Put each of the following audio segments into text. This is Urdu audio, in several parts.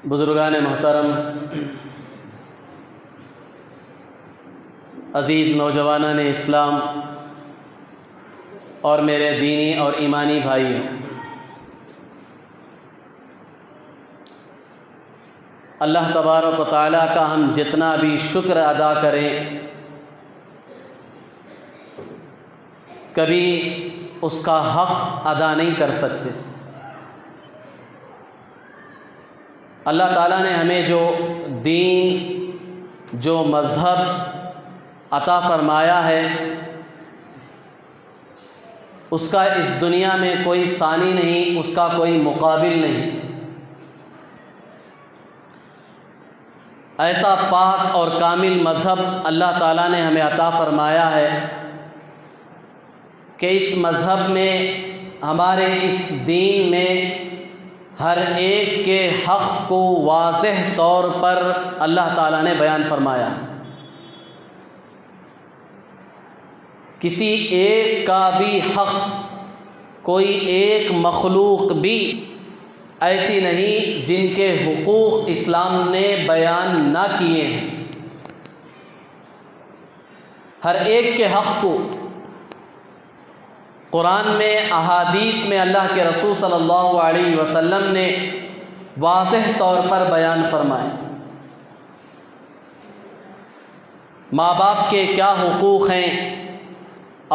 بزرگان محترم، عزیز نوجوانان اسلام اور میرے دینی اور ایمانی بھائیوں، اللہ تبارک و تعالیٰ کا ہم جتنا بھی شکر ادا کریں کبھی اس کا حق ادا نہیں کر سکتے۔ اللہ تعالیٰ نے ہمیں جو دین، جو مذہب عطا فرمایا ہے، اس کا اس دنیا میں کوئی ثانی نہیں، اس کا کوئی مقابل نہیں۔ ایسا پاک اور کامل مذہب اللہ تعالیٰ نے ہمیں عطا فرمایا ہے کہ اس مذہب میں، ہمارے اس دین میں ہر ایک کے حق کو واضح طور پر اللہ تعالیٰ نے بیان فرمایا۔ کسی ایک کا بھی حق، کوئی ایک مخلوق بھی ایسی نہیں جن کے حقوق اسلام نے بیان نہ کیے ہیں۔ ہر ایک کے حق کو قرآن میں، احادیث میں اللہ کے رسول صلی اللہ علیہ وسلم نے واضح طور پر بیان فرمائے۔ ماں باپ کے کیا حقوق ہیں،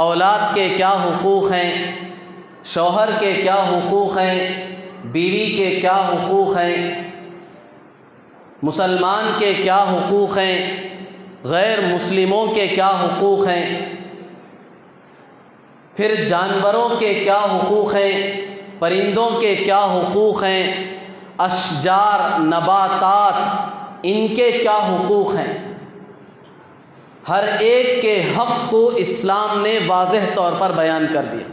اولاد کے کیا حقوق ہیں، شوہر کے کیا حقوق ہیں، بیوی کے کیا حقوق ہیں، مسلمان کے کیا حقوق ہیں، غیر مسلموں کے کیا حقوق ہیں، پھر جانوروں کے کیا حقوق ہیں، پرندوں کے کیا حقوق ہیں، اشجار، نباتات، ان کے کیا حقوق ہیں۔ ہر ایک کے حق کو اسلام نے واضح طور پر بیان کر دیا۔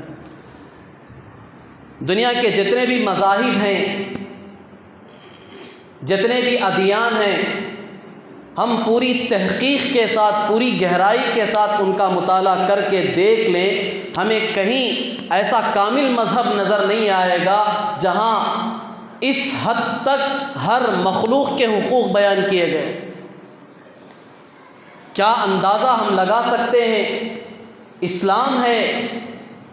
دنیا کے جتنے بھی مذاہب ہیں، جتنے بھی ادیان ہیں، ہم پوری تحقیق کے ساتھ، پوری گہرائی کے ساتھ ان کا مطالعہ کر کے دیکھ لیں، ہمیں کہیں ایسا کامل مذہب نظر نہیں آئے گا جہاں اس حد تک ہر مخلوق کے حقوق بیان کیے گئے۔ کیا اندازہ ہم لگا سکتے ہیں؟ اسلام ہے،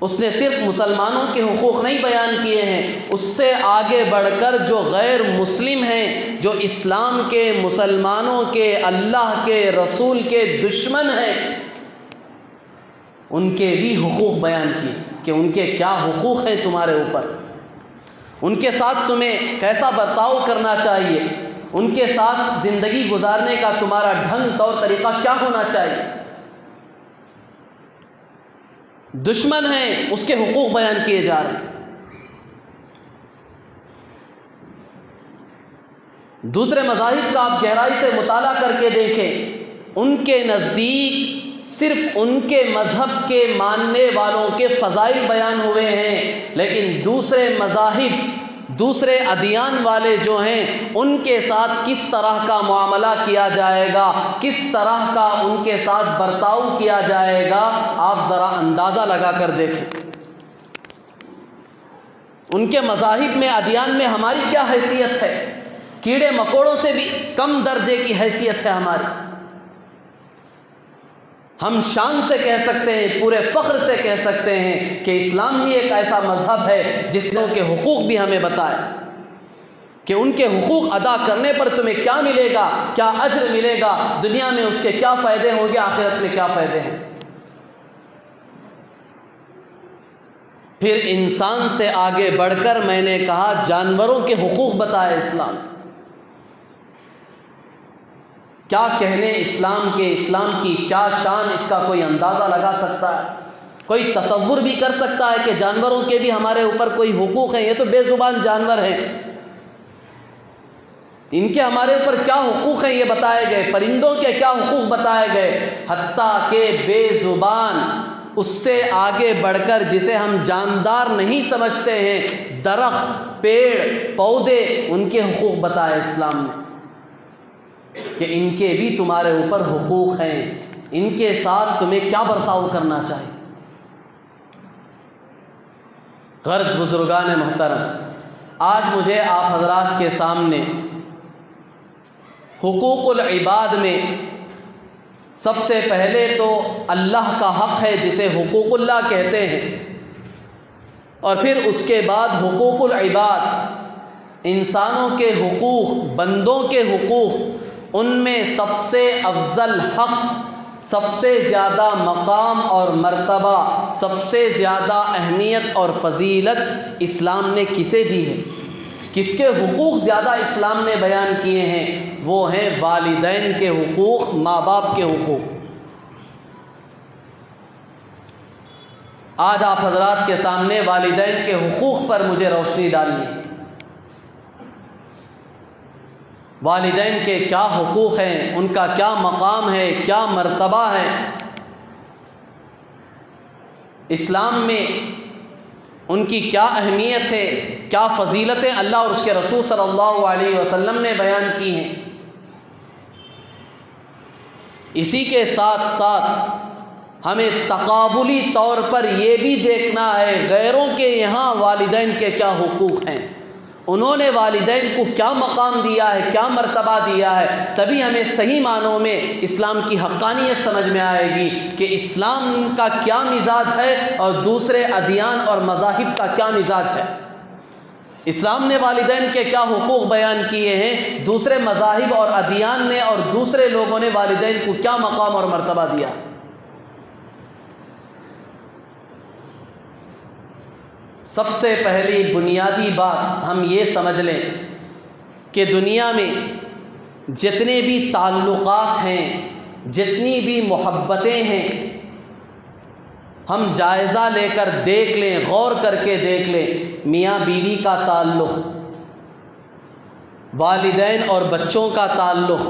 اس نے صرف مسلمانوں کے حقوق نہیں بیان کیے ہیں، اس سے آگے بڑھ کر جو غیر مسلم ہیں، جو اسلام کے، مسلمانوں کے، اللہ کے رسول کے دشمن ہیں، ان کے بھی حقوق بیان کیے کہ ان کے کیا حقوق ہیں تمہارے اوپر، ان کے ساتھ تمہیں کیسا برتاؤ کرنا چاہیے، ان کے ساتھ زندگی گزارنے کا تمہارا ڈھنگ طور طریقہ کیا ہونا چاہیے۔ دشمن ہیں، اس کے حقوق بیان کیے جا رہے ہیں۔ دوسرے مذاہب کا آپ گہرائی سے مطالعہ کر کے دیکھیں، ان کے نزدیک صرف ان کے مذہب کے ماننے والوں کے فضائل بیان ہوئے ہیں، لیکن دوسرے مذاہب، دوسرے ادیان والے جو ہیں، ان کے ساتھ کس طرح کا معاملہ کیا جائے گا، کس طرح کا ان کے ساتھ برتاؤ کیا جائے گا، آپ ذرا اندازہ لگا کر دیکھیں۔ ان کے مذاہب میں، ادیان میں ہماری کیا حیثیت ہے؟ کیڑے مکوڑوں سے بھی کم درجے کی حیثیت ہے ہماری۔ ہم شان سے کہہ سکتے ہیں، پورے فخر سے کہہ سکتے ہیں کہ اسلام ہی ایک ایسا مذہب ہے جس نے ان کے حقوق بھی ہمیں بتائے کہ ان کے حقوق ادا کرنے پر تمہیں کیا ملے گا، کیا اجر ملے گا، دنیا میں اس کے کیا فائدے ہوں گے، آخرت میں کیا فائدے ہیں۔ پھر انسان سے آگے بڑھ کر میں نے کہا جانوروں کے حقوق بتائے اسلام۔ کیا کہنے اسلام کے، اسلام کی کیا شان، اس کا کوئی اندازہ لگا سکتا ہے؟ کوئی تصور بھی کر سکتا ہے کہ جانوروں کے بھی ہمارے اوپر کوئی حقوق ہیں؟ یہ تو بے زبان جانور ہیں، ان کے ہمارے اوپر کیا حقوق ہیں یہ بتائے گئے، پرندوں کے کیا حقوق بتائے گئے، حتیٰ کہ بے زبان اس سے آگے بڑھ کر جسے ہم جاندار نہیں سمجھتے ہیں، درخت، پیڑ، پودے، ان کے حقوق بتائے اسلام نے کہ ان کے بھی تمہارے اوپر حقوق ہیں، ان کے ساتھ تمہیں کیا برتاؤ کرنا چاہیے۔ غرض بزرگان محترم، آج مجھے آپ حضرات کے سامنے حقوق العباد میں سب سے پہلے تو اللہ کا حق ہے جسے حقوق اللہ کہتے ہیں، اور پھر اس کے بعد حقوق العباد، انسانوں کے حقوق، بندوں کے حقوق، ان میں سب سے افضل حق، سب سے زیادہ مقام اور مرتبہ، سب سے زیادہ اہمیت اور فضیلت اسلام نے کسے دی ہے؟ کس کے حقوق زیادہ اسلام نے بیان کیے ہیں؟ وہ ہیں والدین کے حقوق، ماں باپ کے حقوق۔ آج آپ حضرات کے سامنے والدین کے حقوق پر مجھے روشنی ڈالنی ہے۔ والدین کے کیا حقوق ہیں، ان کا کیا مقام ہے، کیا مرتبہ ہے اسلام میں، ان کی کیا اہمیت ہے، کیا فضیلتیں اللہ اور اس کے رسول صلی اللہ علیہ وسلم نے بیان کی ہیں۔ اسی کے ساتھ ساتھ ہمیں تقابلی طور پر یہ بھی دیکھنا ہے غیروں کے یہاں والدین کے کیا حقوق ہیں، انہوں نے والدین کو کیا مقام دیا ہے، کیا مرتبہ دیا ہے۔ تبھی ہمیں صحیح معنوں میں اسلام کی حقانیت سمجھ میں آئے گی کہ اسلام کا کیا مزاج ہے اور دوسرے ادیان اور مذاہب کا کیا مزاج ہے۔ اسلام نے والدین کے کیا حقوق بیان کیے ہیں، دوسرے مذاہب اور ادیان نے اور دوسرے لوگوں نے والدین کو کیا مقام اور مرتبہ دیا۔ سب سے پہلی بنیادی بات ہم یہ سمجھ لیں کہ دنیا میں جتنے بھی تعلقات ہیں، جتنی بھی محبتیں ہیں، ہم جائزہ لے کر دیکھ لیں، غور کر کے دیکھ لیں، میاں بیوی کا تعلق، والدین اور بچوں کا تعلق،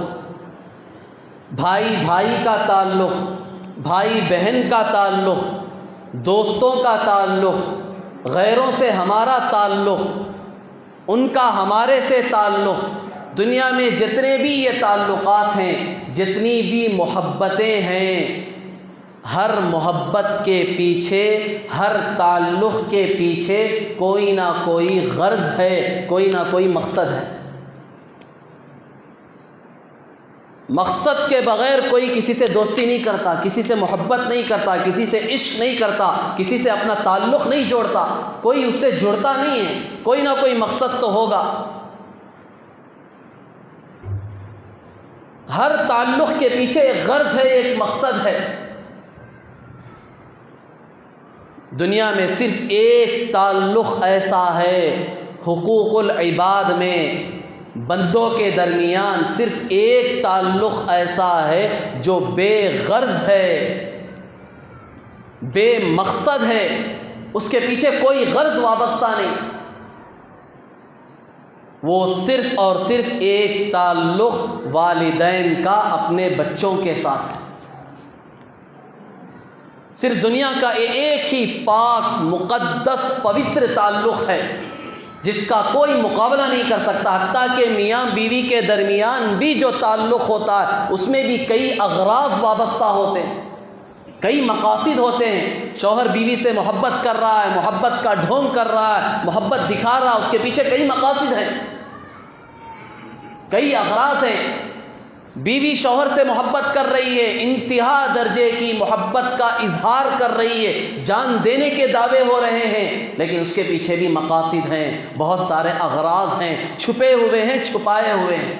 بھائی بھائی کا تعلق، بھائی بہن کا تعلق، دوستوں کا تعلق، غیروں سے ہمارا تعلق، ان کا ہمارے سے تعلق، دنیا میں جتنے بھی یہ تعلقات ہیں، جتنی بھی محبتیں ہیں، ہر محبت کے پیچھے، ہر تعلق کے پیچھے کوئی نہ کوئی غرض ہے، کوئی نہ کوئی مقصد ہے۔ مقصد کے بغیر کوئی کسی سے دوستی نہیں کرتا، کسی سے محبت نہیں کرتا، کسی سے عشق نہیں کرتا، کسی سے اپنا تعلق نہیں جوڑتا، کوئی اس سے جڑتا نہیں ہے، کوئی نہ کوئی مقصد تو ہوگا۔ ہر تعلق کے پیچھے ایک غرض ہے، ایک مقصد ہے۔ دنیا میں صرف ایک تعلق ایسا ہے، حقوق العباد میں بندوں کے درمیان صرف ایک تعلق ایسا ہے جو بے غرض ہے، بے مقصد ہے، اس کے پیچھے کوئی غرض وابستہ نہیں۔ وہ صرف اور صرف ایک تعلق والدین کا اپنے بچوں کے ساتھ ہے۔ صرف دنیا کا ایک ہی پاک مقدس پوتر تعلق ہے جس کا کوئی مقابلہ نہیں کر سکتا۔ حتیٰ کہ میاں بیوی کے درمیان بھی جو تعلق ہوتا ہے اس میں بھی کئی اغراض وابستہ ہوتے ہیں، کئی مقاصد ہوتے ہیں۔ شوہر بیوی سے محبت کر رہا ہے، محبت کا ڈھونگ کر رہا ہے، محبت دکھا رہا ہے، اس کے پیچھے کئی مقاصد ہیں، کئی اغراض ہیں۔ بیوی شوہر سے محبت کر رہی ہے، انتہا درجے کی محبت کا اظہار کر رہی ہے، جان دینے کے دعوے ہو رہے ہیں، لیکن اس کے پیچھے بھی مقاصد ہیں، بہت سارے اغراض ہیں، چھپے ہوئے ہیں، چھپائے ہوئے ہیں،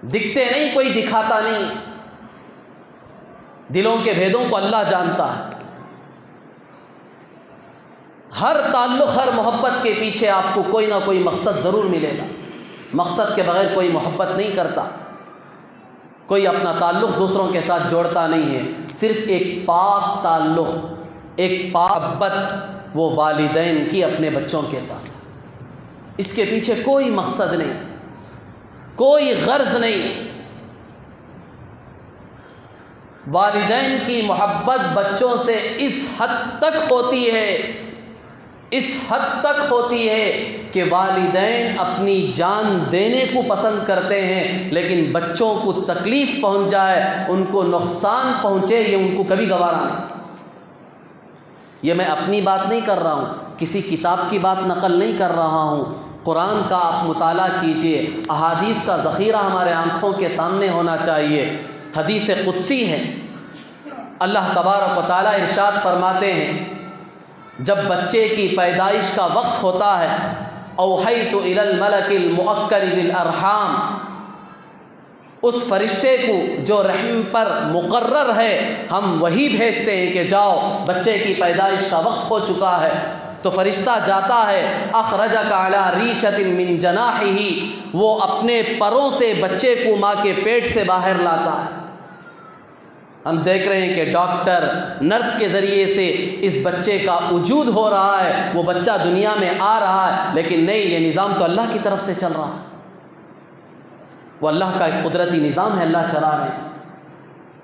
دکھتے نہیں، کوئی دکھاتا نہیں۔ دلوں کے بھیدوں کو اللہ جانتا ہے۔ ہر تعلق، ہر محبت کے پیچھے آپ کو کوئی نہ کوئی مقصد ضرور ملے گا۔ مقصد کے بغیر کوئی محبت نہیں کرتا، کوئی اپنا تعلق دوسروں کے ساتھ جوڑتا نہیں ہے۔ صرف ایک پاک تعلق، ایک پاک محبت وہ والدین کی اپنے بچوں کے ساتھ، اس کے پیچھے کوئی مقصد نہیں، کوئی غرض نہیں۔ والدین کی محبت بچوں سے اس حد تک ہوتی ہے، اس حد تک ہوتی ہے کہ والدین اپنی جان دینے کو پسند کرتے ہیں، لیکن بچوں کو تکلیف پہنچ جائے، ان کو نقصان پہنچے، یہ ان کو کبھی گوارا نہیں۔ یہ میں اپنی بات نہیں کر رہا ہوں، کسی کتاب کی بات نقل نہیں کر رہا ہوں، قرآن کا آپ مطالعہ کیجئے، احادیث کا ذخیرہ ہمارے آنکھوں کے سامنے ہونا چاہیے۔ حدیث قدسی ہے، اللہ تبارک و تعالیٰ ارشاد فرماتے ہیں جب بچے کی پیدائش کا وقت ہوتا ہے، اوحیت الی الملک المؤکل بالارحام، اس فرشتے کو جو رحم پر مقرر ہے ہم وہی بھیجتے ہیں کہ جاؤ بچے کی پیدائش کا وقت ہو چکا ہے، تو فرشتہ جاتا ہے، اخرجک علی ریشۃ من جناحہ، وہ اپنے پروں سے بچے کو ماں کے پیٹ سے باہر لاتا ہے۔ ہم دیکھ رہے ہیں کہ ڈاکٹر نرس کے ذریعے سے اس بچے کا وجود ہو رہا ہے، وہ بچہ دنیا میں آ رہا ہے، لیکن نہیں، یہ نظام تو اللہ کی طرف سے چل رہا ہے، وہ اللہ کا ایک قدرتی نظام ہے، اللہ چلا رہے ہیں۔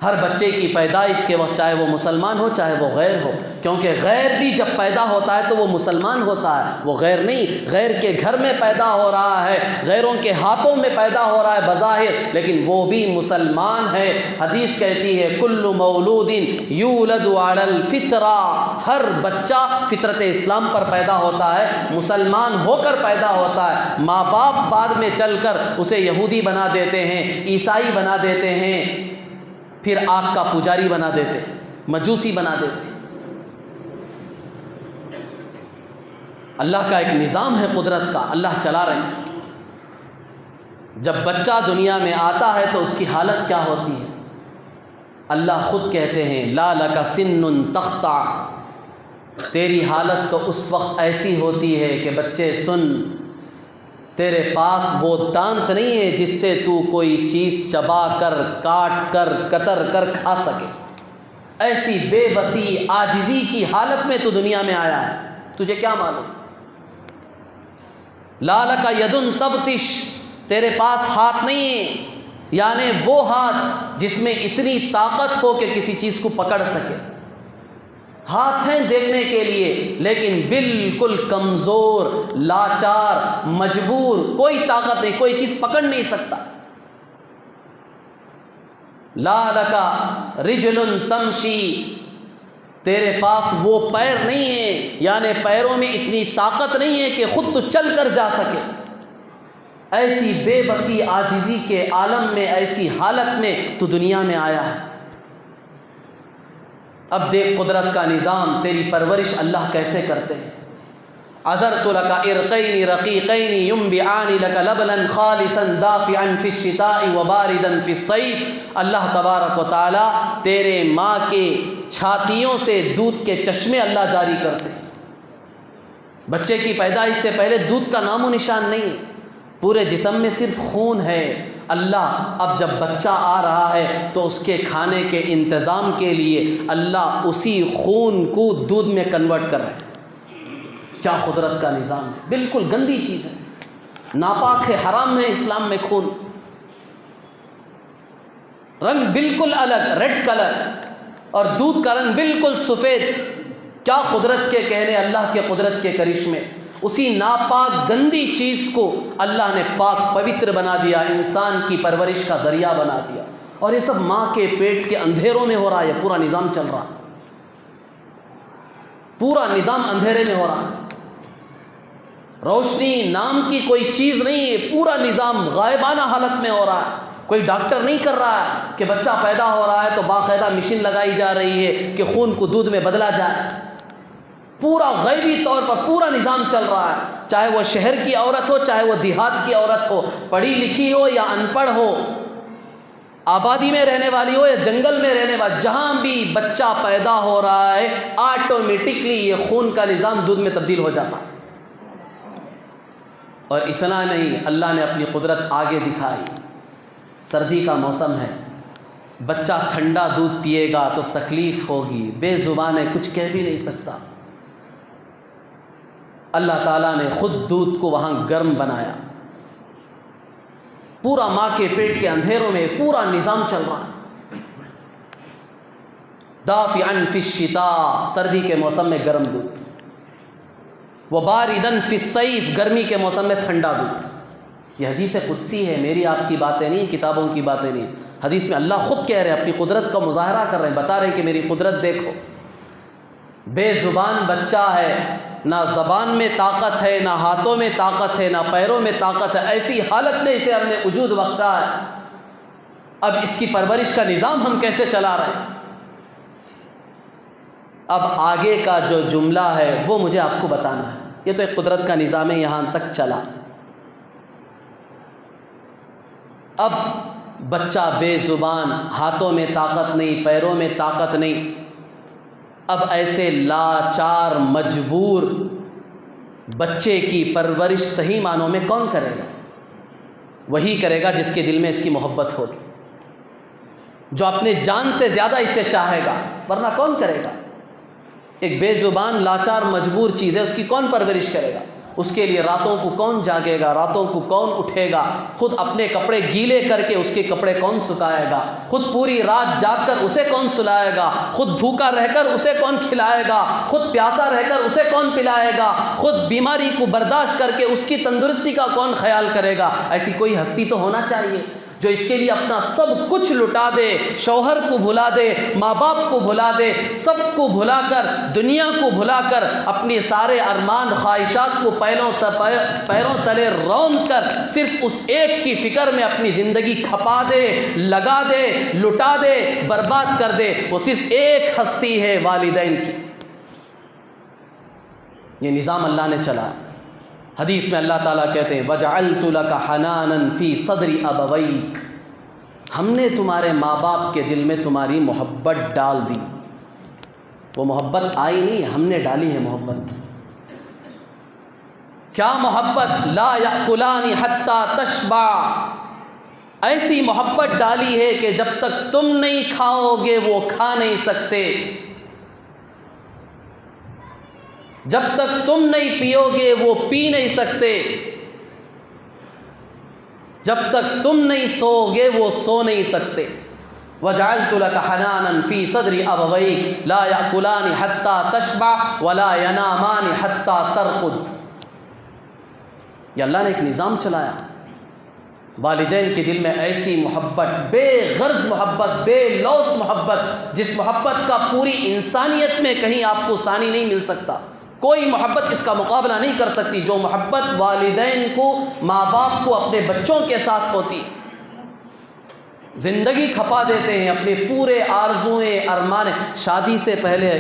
ہر بچے کی پیدائش کے وقت، چاہے وہ مسلمان ہو چاہے وہ غیر ہو، کیونکہ غیر بھی جب پیدا ہوتا ہے تو وہ مسلمان ہوتا ہے، وہ غیر نہیں، غیر کے گھر میں پیدا ہو رہا ہے، غیروں کے ہاتھوں میں پیدا ہو رہا ہے بظاہر، لیکن وہ بھی مسلمان ہے۔ حدیث کہتی ہے کل مولود یولد علی الفطرہ، ہر بچہ فطرت اسلام پر پیدا ہوتا ہے، مسلمان ہو کر پیدا ہوتا ہے۔ ماں باپ بعد میں چل کر اسے یہودی بنا دیتے ہیں، عیسائی بنا دیتے ہیں، پھر آگ کا پجاری بنا دیتے ہیں، مجوسی بنا دیتے ہیں۔ اللہ کا ایک نظام ہے قدرت کا، اللہ چلا رہے ہیں۔ جب بچہ دنیا میں آتا ہے تو اس کی حالت کیا ہوتی ہے؟ اللہ خود کہتے ہیں لا لک سن تخطع، تیری حالت تو اس وقت ایسی ہوتی ہے کہ بچے سن، تیرے پاس وہ دانت نہیں ہے جس سے تو کوئی چیز چبا کر، کاٹ کر، کتر کر کھا سکے، ایسی بے بسی عاجزی کی حالت میں تو دنیا میں آیا ہے، تجھے کیا معلوم؟ لا لک ید تبطش، تیرے پاس ہاتھ نہیں ہے، یعنی وہ ہاتھ جس میں اتنی طاقت ہو کہ کسی چیز کو پکڑ سکے، ہاتھ ہیں دیکھنے کے لیے لیکن بالکل کمزور، لاچار، مجبور، کوئی طاقت نہیں، کوئی چیز پکڑ نہیں سکتا۔ لا لک رجل تمشی، تیرے پاس وہ پیر نہیں ہے، یعنی پیروں میں اتنی طاقت نہیں ہے کہ خود تو چل کر جا سکے۔ ایسی بے بسی عاجزی کے عالم میں، ایسی حالت میں تو دنیا میں آیا ہے۔ اب دیکھ قدرت کا نظام، تیری پرورش اللہ کیسے کرتے ہیں۔ عذرت لک ارقین رقیقین ینبعان لک لبنا خالصا دافعا فی الشتاء وباردا فی الصیف، اللہ تبارک و تعالی تیرے ماں کے چھاتیوں سے دودھ کے چشمے اللہ جاری کرتے ہیں۔ بچے کی پیدائش سے پہلے دودھ کا نام و نشان نہیں، پورے جسم میں صرف خون ہے۔ اللہ اب جب بچہ آ رہا ہے تو اس کے کھانے کے انتظام کے لیے اللہ اسی خون کو دودھ میں کنورٹ کر رہے ہیں۔ کیا قدرت کا نظام ہے، بالکل گندی چیز ہے، ناپاک ہے، حرام ہے اسلام میں خون۔ رنگ بالکل الگ، ریڈ کلر، اور دودھ کا رنگ بالکل سفید۔ کیا قدرت کے کہنے، اللہ کے قدرت کے کرشمے۔ اسی ناپاک گندی چیز کو اللہ نے پاک پوتر بنا دیا، انسان کی پرورش کا ذریعہ بنا دیا، اور یہ سب ماں کے پیٹ کے اندھیروں میں ہو رہا ہے۔ یہ پورا نظام چل رہا ہے، پورا نظام اندھیرے میں ہو رہا ہے، روشنی نام کی کوئی چیز نہیں ہے، پورا نظام غائبانہ حالت میں ہو رہا ہے۔ کوئی ڈاکٹر نہیں کر رہا ہے کہ بچہ پیدا ہو رہا ہے تو باقاعدہ مشین لگائی جا رہی ہے کہ خون کو دودھ میں بدلا جائے، پورا غیبی طور پر پورا نظام چل رہا ہے۔ چاہے وہ شہر کی عورت ہو، چاہے وہ دیہات کی عورت ہو، پڑھی لکھی ہو یا ان پڑھ ہو، آبادی میں رہنے والی ہو یا جنگل میں رہنے والی، جہاں بھی بچہ پیدا ہو رہا ہے آٹومیٹکلی یہ خون کا نظام دودھ میں تبدیل ہو جاتا ہے۔ اور اتنا نہیں، اللہ نے اپنی قدرت آگے دکھائی۔ سردی کا موسم ہے، بچہ ٹھنڈا دودھ پیے گا تو تکلیف ہوگی، بے زبان ہے، کچھ کہہ بھی نہیں سکتا۔ اللہ تعالیٰ نے خود دودھ کو وہاں گرم بنایا، پورا ماں کے پیٹ کے اندھیروں میں پورا نظام چل رہا ہے۔ دافعا فی الشتاء، سردی کے موسم میں گرم دودھ، وباردا فی الصیف، گرمی کے موسم میں ٹھنڈا دودھ۔ یہ حدیث قدسی ہے، میری آپ کی باتیں نہیں، کتابوں کی باتیں نہیں، حدیث میں اللہ خود کہہ رہے ہیں، اپنی قدرت کا مظاہرہ کر رہے ہیں، بتا رہے ہیں کہ میری قدرت دیکھو۔ بے زبان بچہ ہے، نہ زبان میں طاقت ہے، نہ ہاتھوں میں طاقت ہے، نہ پیروں میں طاقت ہے، ایسی حالت میں اسے ہم نے وجود بخشا ہے، اب اس کی پرورش کا نظام ہم کیسے چلا رہے ہیں؟ اب آگے کا جو جملہ ہے وہ مجھے آپ کو بتانا ہے. یہ تو ایک قدرت کا نظام ہے، یہاں تک چلا. اب بچہ بے زبان، ہاتھوں میں طاقت نہیں، پیروں میں طاقت نہیں، اب ایسے لاچار مجبور بچے کی پرورش صحیح معنوں میں کون کرے گا؟ وہی کرے گا جس کے دل میں اس کی محبت ہوگی، جو اپنے جان سے زیادہ اسے چاہے گا، ورنہ کون کرے گا؟ ایک بے زبان لاچار مجبور چیز ہے، اس کی کون پرورش کرے گا؟ اس کے لیے راتوں کو کون جاگے گا، راتوں کو کون اٹھے گا، خود اپنے کپڑے گیلے کر کے اس کے کپڑے کون سکھائے گا، خود پوری رات جاگ کر اسے کون سلائے گا، خود بھوکا رہ کر اسے کون کھلائے گا، خود پیاسا رہ کر اسے کون پلائے گا، خود بیماری کو برداشت کر کے اس کی تندرستی کا کون خیال کرے گا؟ ایسی کوئی ہستی تو ہونا چاہیے جو اس کے لیے اپنا سب کچھ لٹا دے، شوہر کو بھلا دے، ماں باپ کو بھلا دے، سب کو بھلا کر، دنیا کو بھلا کر، اپنے سارے ارمان خواہشات کو پیروں تلے روند کر صرف اس ایک کی فکر میں اپنی زندگی کھپا دے، لگا دے، لٹا دے، برباد کر دے. وہ صرف ایک ہستی ہے، والدین کی. یہ نظام اللہ نے چلا. حدیث میں اللہ تعالیٰ کہتے ہیں وَجَعَلْتُ لَكَ حَنَانًا فِي صَدْرِ أَبَوَيْكَ، ہم نے تمہارے ماں باپ کے دل میں تمہاری محبت ڈال دی. وہ محبت آئی نہیں، ہم نے ڈالی ہے محبت. کیا محبت؟ لا يأكلان حتى تشبع، ایسی محبت ڈالی ہے کہ جب تک تم نہیں کھاؤ گے وہ کھا نہیں سکتے، جب تک تم نہیں پیو گے وہ پی نہیں سکتے، جب تک تم نہیں سو گے وہ سو نہیں سکتے. وَجَعَلْتُ لَكَ حَنَانًا فِي صَدْرِ أَبَوَيْكَ لَا يَأْكُلَانِ حَتَّى تَشْبَعَ وَلَا يَنَامَانِ حَتَّى تَرْقُدَ. یہ اللہ نے ایک نظام چلایا. والدین کے دل میں ایسی محبت، بے غرض محبت، بے لوث محبت، جس محبت کا پوری انسانیت میں کہیں آپ کو ثانی نہیں مل سکتا، کوئی محبت اس کا مقابلہ نہیں کر سکتی. جو محبت والدین کو، ماں باپ کو اپنے بچوں کے ساتھ ہوتی، زندگی کھپا دیتے ہیں، اپنے پورے آرزوئیں، ارمان. شادی سے پہلے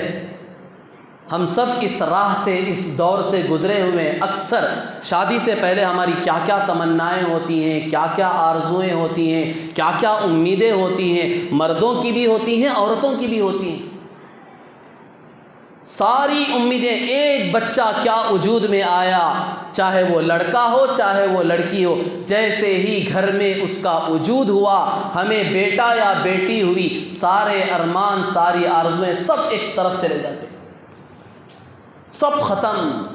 ہم سب اس راہ سے، اس دور سے گزرے ہوئے. اکثر شادی سے پہلے ہماری کیا کیا تمنائیں ہوتی ہیں، کیا کیا آرزوئیں ہوتی ہیں، کیا کیا امیدیں ہوتی ہیں، مردوں کی بھی ہوتی ہیں، عورتوں کی بھی ہوتی ہیں. ساری امیدیں. ایک بچہ کیا وجود میں آیا، چاہے وہ لڑکا ہو چاہے وہ لڑکی ہو، جیسے ہی گھر میں اس کا وجود ہوا، ہمیں بیٹا یا بیٹی ہوئی، سارے ارمان، ساری آرزویں سب ایک طرف چلے جاتے، سب ختم.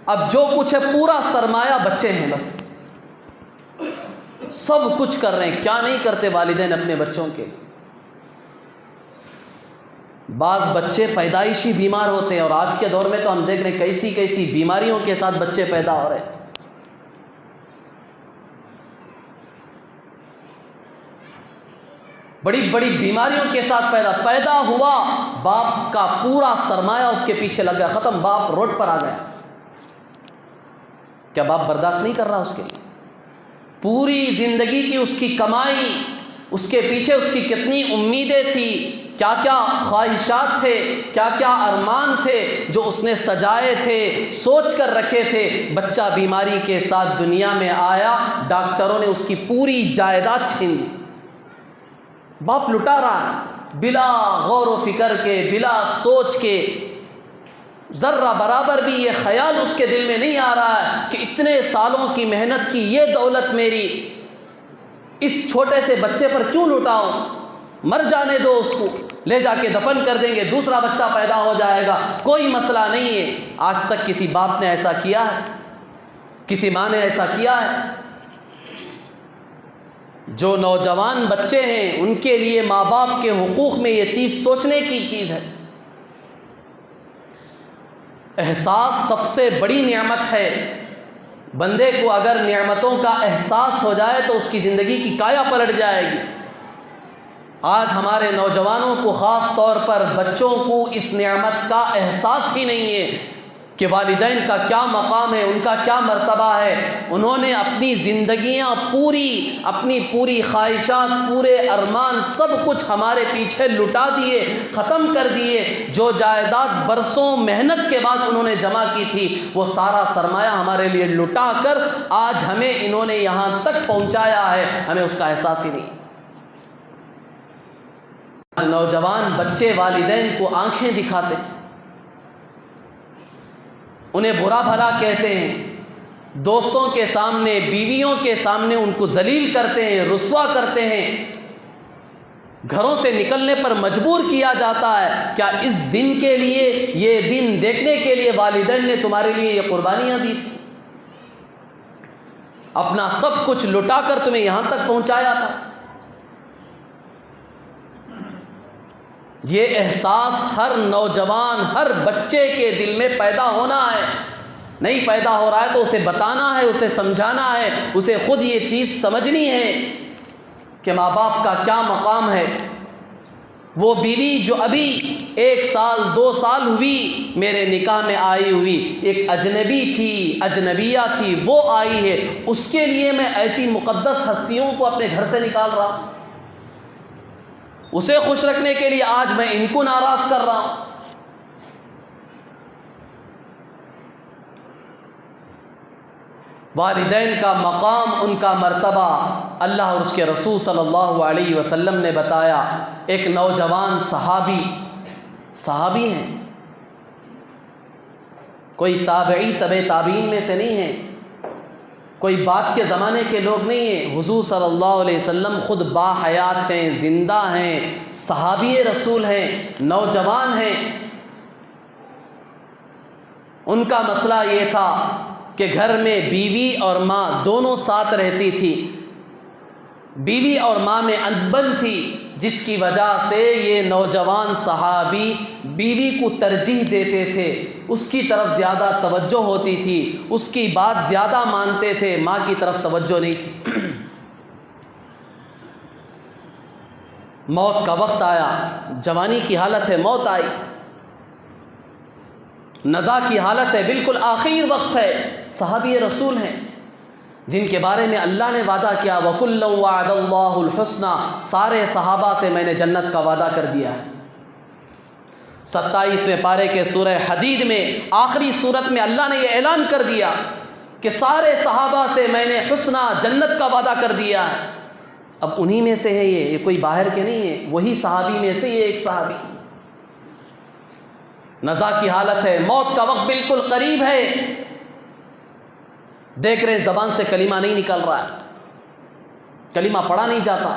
اب جو کچھ ہے پورا سرمایہ بچے ہیں، بس سب کچھ کر رہے ہیں. کیا نہیں کرتے والدین اپنے بچوں کے. بعض بچے پیدائشی بیمار ہوتے ہیں، اور آج کے دور میں تو ہم دیکھ رہے ہیں کیسی کیسی بیماریوں کے ساتھ بچے پیدا ہو رہے ہیں. بڑی بڑی بیماریوں کے ساتھ پیدا ہوا، باپ کا پورا سرمایہ اس کے پیچھے لگ گیا، ختم. باپ روڈ پر آ گیا. کیا باپ برداشت نہیں کر رہا اس کے لیے؟ پوری زندگی کی اس کی کمائی، اس کے پیچھے اس کی کتنی امیدیں تھی، کیا کیا خواہشات تھے، کیا کیا ارمان تھے جو اس نے سجائے تھے، سوچ کر رکھے تھے. بچہ بیماری کے ساتھ دنیا میں آیا، ڈاکٹروں نے اس کی پوری جائیداد چھین لی. باپ لٹا رہا ہے بلا غور و فکر کے، بلا سوچ کے. ذرہ برابر بھی یہ خیال اس کے دل میں نہیں آ رہا ہے کہ اتنے سالوں کی محنت کی یہ دولت میری اس چھوٹے سے بچے پر کیوں لٹاؤں. مر جانے دو اس کو، لے جا کے دفن کر دیں گے، دوسرا بچہ پیدا ہو جائے گا، کوئی مسئلہ نہیں ہے. آج تک کسی باپ نے ایسا کیا ہے؟ کسی ماں نے ایسا کیا ہے؟ جو نوجوان بچے ہیں ان کے لیے ماں باپ کے حقوق میں یہ چیز سوچنے کی چیز ہے. احساس سب سے بڑی نعمت ہے. بندے کو اگر نعمتوں کا احساس ہو جائے تو اس کی زندگی کی کایا پلٹ جائے گی. آج ہمارے نوجوانوں کو، خاص طور پر بچوں کو، اس نعمت کا احساس ہی نہیں ہے کہ والدین کا کیا مقام ہے، ان کا کیا مرتبہ ہے۔ انہوں نے اپنی زندگیاں اپنی پوری خواہشات، پورے ارمان، سب کچھ ہمارے پیچھے لٹا دیے، ختم کر دیے۔ جو جائیداد برسوں محنت کے بعد انہوں نے جمع کی تھی، وہ سارا سرمایہ ہمارے لیے لٹا کر آج ہمیں انہوں نے یہاں تک پہنچایا ہے، ہمیں اس کا احساس ہی نہیں۔ نوجوان بچے والدین کو آنکھیں دکھاتے ہیں، انہیں برا بھلا کہتے ہیں، دوستوں کے سامنے، بیویوں کے سامنے ان کو ذلیل کرتے ہیں، رسوا کرتے ہیں، گھروں سے نکلنے پر مجبور کیا جاتا ہے۔ کیا اس دن کے لیے، یہ دن دیکھنے کے لیے والدین نے تمہارے لیے یہ قربانیاں دی تھی؟ اپنا سب کچھ لٹا کر تمہیں یہاں تک پہنچایا تھا۔ یہ احساس ہر نوجوان، ہر بچے کے دل میں پیدا ہونا ہے۔ نہیں پیدا ہو رہا ہے تو اسے بتانا ہے، اسے سمجھانا ہے، اسے خود یہ چیز سمجھنی ہے کہ ماں باپ کا کیا مقام ہے۔ وہ بیوی جو ابھی 1 سال 2 سال ہوئی میرے نکاح میں آئی ہوئی، ایک اجنبی تھی، اجنبیہ تھی، وہ آئی ہے، اس کے لیے میں ایسی مقدس ہستیوں کو اپنے گھر سے نکال رہا ہوں، اسے خوش رکھنے کے لیے آج میں ان کو ناراض کر رہا ہوں۔ والدین کا مقام، ان کا مرتبہ اللہ اور اس کے رسول صلی اللہ علیہ وسلم نے بتایا۔ ایک نوجوان صحابی ہیں، کوئی تابعی تبع تابعین میں سے نہیں ہیں، کوئی بعد کے زمانے کے لوگ نہیں ہیں۔ حضور صلی اللہ علیہ وسلم خود با حیات ہیں، زندہ ہیں، صحابی رسول ہیں، نوجوان ہیں۔ ان کا مسئلہ یہ تھا کہ گھر میں بیوی اور ماں دونوں ساتھ رہتی تھی، بیوی اور ماں میں انبن تھی، جس کی وجہ سے یہ نوجوان صحابی بیوی کو ترجیح دیتے تھے، اس کی طرف زیادہ توجہ ہوتی تھی، اس کی بات زیادہ مانتے تھے، ماں کی طرف توجہ نہیں تھی۔ موت کا وقت آیا، جوانی کی حالت ہے، موت آئی، نزا کی حالت ہے، بالکل آخر وقت ہے۔ صحابی رسول ہیں جن کے بارے میں اللہ نے وعدہ کیا، وَكُلًّا وَعَدَ اللَّهُ الْحُسْنَى، سارے صحابہ سے میں نے جنت کا وعدہ کر دیا ہے۔ 27ویں پارے کے سورہ حدید میں آخری صورت میں اللہ نے یہ اعلان کر دیا کہ سارے صحابہ سے میں نے حسنہ، جنت کا وعدہ کر دیا ہے۔ اب انہی میں سے ہے یہ کوئی باہر کے نہیں ہے، وہی صحابی میں سے یہ ایک صحابی۔ نزا کی حالت ہے، موت کا وقت بالکل قریب ہے، دیکھ رہے زبان سے کلمہ نہیں نکل رہا ہے، کلمہ پڑھا نہیں جاتا۔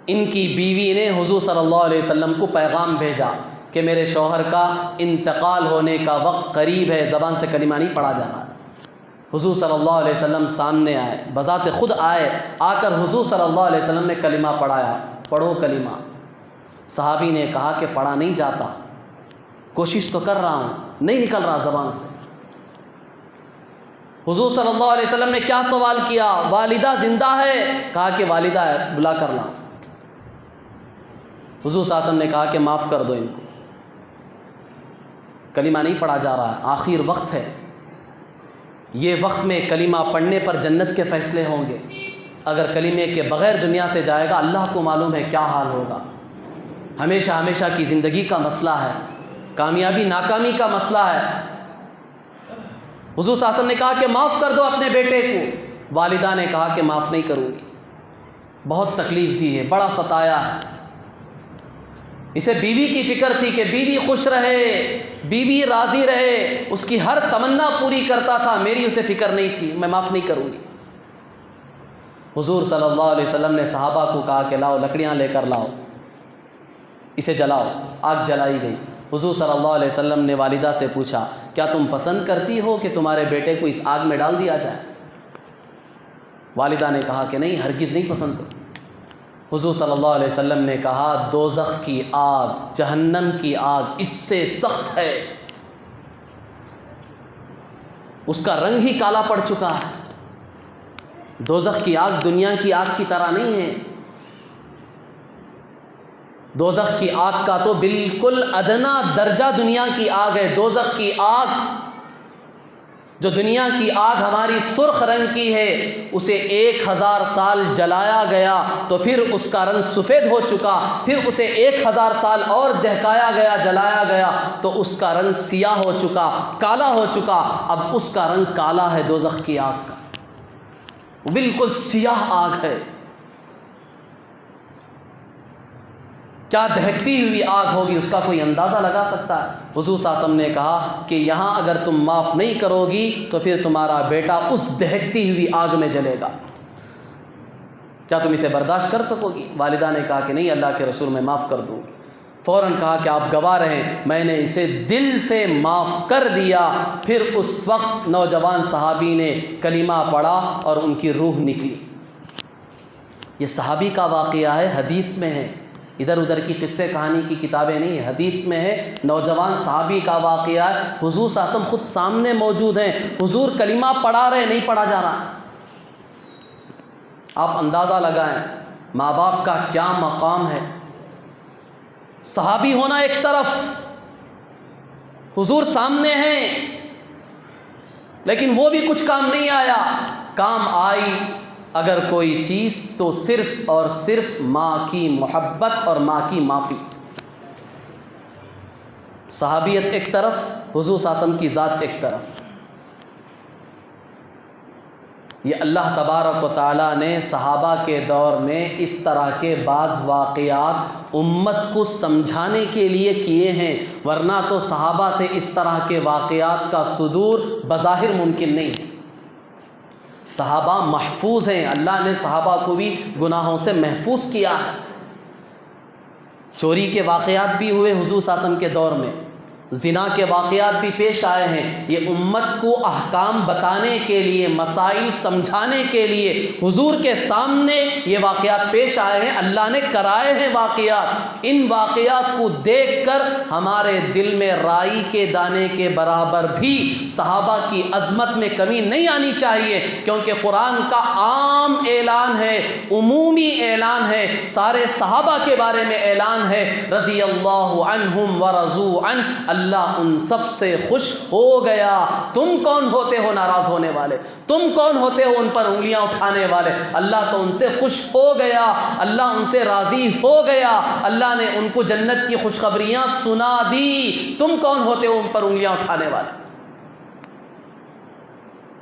ان کی بیوی نے حضور صلی اللہ علیہ وسلم کو پیغام بھیجا کہ میرے شوہر کا انتقال ہونے کا وقت قریب ہے، زبان سے کلمہ نہیں پڑھا جا رہا۔ حضور صلی اللہ علیہ وسلم سامنے آئے، بذات خود آئے، آ کر حضور صلی اللہ علیہ وسلم نے کلمہ پڑھایا، پڑھو کلمہ۔ صحابی نے کہا کہ پڑھا نہیں جاتا، کوشش تو کر رہا ہوں، نہیں نکل رہا زبان سے۔ حضور صلی اللہ علیہ وسلم نے کیا سوال کیا؟ والدہ زندہ ہے؟ کہا کہ والدہ ہے، بلا کر لا۔ حضور صلی اللہ علیہ وسلم نے کہا کہ معاف کر دو ان کو، کلمہ نہیں پڑھا جا رہا ہے، آخر وقت ہے، یہ وقت میں کلمہ پڑھنے پر جنت کے فیصلے ہوں گے، اگر کلمے کے بغیر دنیا سے جائے گا اللہ کو معلوم ہے کیا حال ہوگا۔ ہمیشہ ہمیشہ کی زندگی کا مسئلہ ہے، کامیابی ناکامی کا مسئلہ ہے۔ حضور صلی اللہ علیہ وسلم نے کہا کہ معاف کر دو اپنے بیٹے کو، والدہ نے کہا کہ معاف نہیں کروں گی، بہت تکلیف دی ہے، بڑا ستایا ہے۔ اسے بیوی کی فکر تھی کہ بیوی خوش رہے، بیوی راضی رہے، اس کی ہر تمنا پوری کرتا تھا، میری اسے فکر نہیں تھی، میں معاف نہیں کروں گی۔ حضور صلی اللہ علیہ وسلم نے صحابہ کو کہا کہ لاؤ لکڑیاں لے کر لاؤ، اسے جلاؤ۔ آگ جلائی گئی۔ حضور صلی اللہ علیہ وسلم نے والدہ سے پوچھا کیا تم پسند کرتی ہو کہ تمہارے بیٹے کو اس آگ میں ڈال دیا جائے؟ والدہ نے کہا کہ نہیں، ہرگز نہیں پسند۔ حضور صلی اللہ علیہ وسلم نے کہا دوزخ کی آگ، جہنم کی آگ اس سے سخت ہے، اس کا رنگ ہی کالا پڑ چکا ہے، دوزخ کی آگ دنیا کی آگ کی طرح نہیں ہے. دوزخ کی آگ کا تو بالکل ادنا درجہ دنیا کی آگ ہے. دوزخ کی آگ جو دنیا کی آگ ہماری سرخ رنگ کی ہے، اسے 1000 سال جلایا گیا تو پھر اس کا رنگ سفید ہو چکا، پھر اسے 1000 سال اور دہکایا گیا، جلایا گیا تو اس کا رنگ سیاہ ہو چکا، کالا ہو چکا. اب اس کا رنگ کالا ہے دوزخ کی آگ کا، بالکل سیاہ آگ ہے. کیا دہکتی ہوئی آگ ہوگی، اس کا کوئی اندازہ لگا سکتا ہے؟ حضور صلی اللہ علیہ وسلم نے کہا کہ یہاں اگر تم معاف نہیں کرو گی تو پھر تمہارا بیٹا اس دہکتی ہوئی آگ میں جلے گا. کیا تم اسے برداشت کر سکو گی؟ والدہ نے کہا کہ نہیں اللہ کے رسول، میں معاف کر دوں گی. فوراً کہا کہ آپ گواہ رہیں، میں نے اسے دل سے معاف کر دیا. پھر اس وقت نوجوان صحابی نے کلمہ پڑھا اور ان کی روح نکلی. یہ صحابی کا واقعہ ہے، حدیث میں ہے، ادھر ادھر کی قصے کہانی کی کتابیں نہیں ہیں، حدیث میں ہے. نوجوان صحابی کا واقعہ ہے، حضور صلی اللہ علیہ وسلم خود سامنے موجود ہیں، حضور کلمہ پڑھا رہے، نہیں پڑھا جا رہا. آپ اندازہ لگائیں ماں باپ کا کیا مقام ہے. صحابی ہونا ایک طرف، حضور سامنے ہیں، لیکن وہ بھی کچھ کام نہیں آیا. کام آئی اگر کوئی چیز تو صرف اور صرف ماں کی محبت اور ماں کی معافی. صحابیت ایک طرف، حضور صلی اللہ علیہ وسلم کی ذات ایک طرف. یہ اللہ تبارک و تعالیٰ نے صحابہ کے دور میں اس طرح کے بعض واقعات امت کو سمجھانے کے لیے کیے ہیں، ورنہ تو صحابہ سے اس طرح کے واقعات کا صدور بظاہر ممکن نہیں. صحابہ محفوظ ہیں، اللہ نے صحابہ کو بھی گناہوں سے محفوظ کیا ہے. چوری کے واقعات بھی ہوئے حضور صلی اللہ علیہ وسلم کے دور میں، زنا کے واقعات بھی پیش آئے ہیں. یہ امت کو احکام بتانے کے لیے، مسائل سمجھانے کے لیے حضور کے سامنے یہ واقعات پیش آئے ہیں، اللہ نے کرائے ہیں واقعات. ان واقعات کو دیکھ کر ہمارے دل میں رائی کے دانے کے برابر بھی صحابہ کی عظمت میں کمی نہیں آنی چاہیے، کیونکہ قرآن کا عام اعلان ہے، عمومی اعلان ہے، سارے صحابہ کے بارے میں اعلان ہے، رضی اللہ عنہم ورضوا عنہ، اللہ ان سب سے خوش ہو گیا. تم کون ہوتے ہو ناراض ہونے والے؟ تم کون ہوتے ہو ان پر انگلیاں اٹھانے والے؟ اللہ تو ان سے خوش ہو گیا، اللہ ان سے راضی ہو گیا، اللہ نے ان کو جنت کی خوشخبریاں سنا دی. تم کون ہوتے ہو ان پر انگلیاں اٹھانے والے؟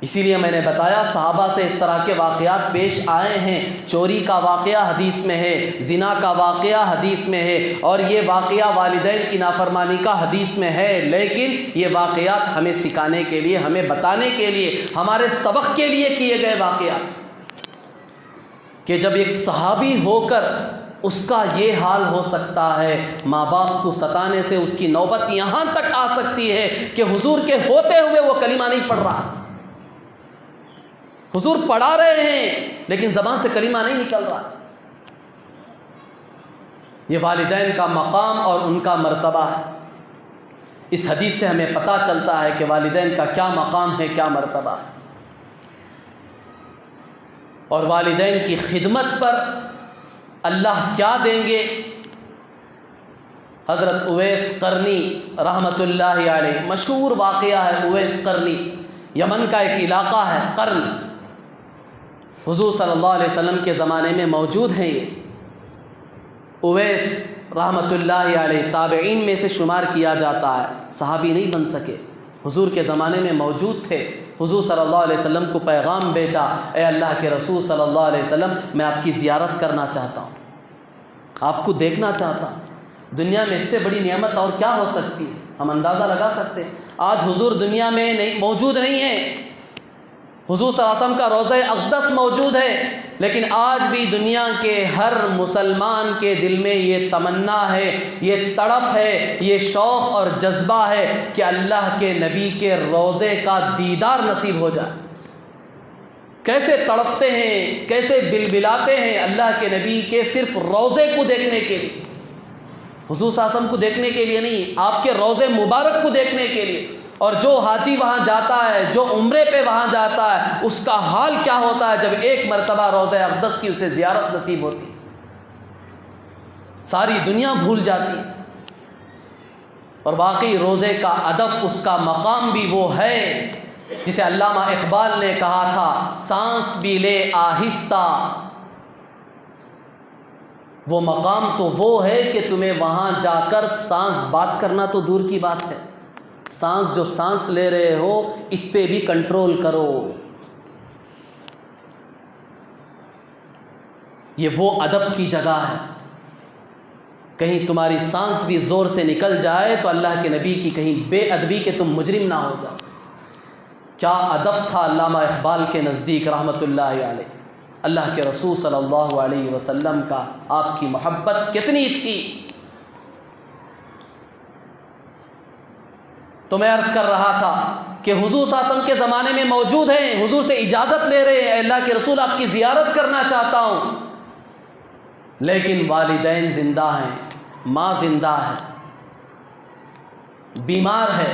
اسی لیے میں نے بتایا صحابہ سے اس طرح کے واقعات پیش آئے ہیں. چوری کا واقعہ حدیث میں ہے، زنا کا واقعہ حدیث میں ہے، اور یہ واقعہ والدین کی نافرمانی کا حدیث میں ہے. لیکن یہ واقعات ہمیں سکھانے کے لیے، ہمیں بتانے کے لیے، ہمارے سبق کے لیے کیے گئے واقعات، کہ جب ایک صحابی ہو کر اس کا یہ حال ہو سکتا ہے، ماں باپ کو ستانے سے اس کی نوبت یہاں تک آ سکتی ہے کہ حضور کے ہوتے ہوئے وہ کلمہ نہیں پڑھ رہا. حضور پڑھا رہے ہیں لیکن زبان سے کلمہ نہیں نکل رہا. یہ والدین کا مقام اور ان کا مرتبہ ہے. اس حدیث سے ہمیں پتہ چلتا ہے کہ والدین کا کیا مقام ہے، کیا مرتبہ ہے. اور والدین کی خدمت پر اللہ کیا دیں گے. حضرت اویس قرنی رحمۃ اللہ علیہ، مشہور واقعہ ہے اویس قرنی، یمن کا ایک علاقہ ہے قرن، حضور صلی اللہ علیہ وسلم کے زمانے میں موجود ہیں. یہ اویس رحمۃ اللہ علیہ تابعین میں سے شمار کیا جاتا ہے، صحابی نہیں بن سکے، حضور کے زمانے میں موجود تھے. حضور صلی اللہ علیہ وسلم کو پیغام بھیجا، اے اللہ کے رسول صلی اللہ علیہ وسلم، میں آپ کی زیارت کرنا چاہتا ہوں، آپ کو دیکھنا چاہتا ہوں. دنیا میں اس سے بڑی نعمت اور کیا ہو سکتی ہے؟ ہم اندازہ لگا سکتے ہیں. آج حضور دنیا میں موجود نہیں ہیں، حضور صلی اللہ علیہ وسلم کا روضہ اقدس موجود ہے، لیکن آج بھی دنیا کے ہر مسلمان کے دل میں یہ تمنا ہے، یہ تڑپ ہے، یہ شوق اور جذبہ ہے کہ اللہ کے نبی کے روضے کا دیدار نصیب ہو جائے. کیسے تڑپتے ہیں، کیسے بلبلاتے ہیں اللہ کے نبی کے صرف روضے کو دیکھنے کے لیے، حضور صلی اللہ علیہ وسلم کو دیکھنے کے لیے نہیں، آپ کے روضے مبارک کو دیکھنے کے لیے. اور جو حاجی وہاں جاتا ہے، جو عمرے پہ وہاں جاتا ہے، اس کا حال کیا ہوتا ہے جب ایک مرتبہ روضہ اقدس کی اسے زیارت نصیب ہوتی، ساری دنیا بھول جاتی۔ اور واقعی روزے کا ادب، اس کا مقام بھی وہ ہے جسے علامہ اقبال نے کہا تھا، سانس بھی لے آہستہ۔ وہ مقام تو وہ ہے کہ تمہیں وہاں جا کر سانس بات کرنا تو دور کی بات ہے، سانس جو سانس لے رہے ہو اس پہ بھی کنٹرول کرو۔ یہ وہ ادب کی جگہ ہے، کہیں تمہاری سانس بھی زور سے نکل جائے تو اللہ کے نبی کی کہیں بے ادبی کہ تم مجرم نہ ہو جاؤ۔ کیا ادب تھا علامہ اقبال کے نزدیک رحمۃ اللہ علیہ، اللہ کے رسول صلی اللہ علیہ وسلم کا آپ کی محبت کتنی تھی۔ تو میں عرض کر رہا تھا کہ حضور صلی اللہ علیہ وسلم کے زمانے میں موجود ہیں، حضور سے اجازت لے رہے ہیں، اے اللہ کے رسول آپ کی زیارت کرنا چاہتا ہوں، لیکن والدین زندہ ہیں، ماں زندہ ہے، بیمار ہے،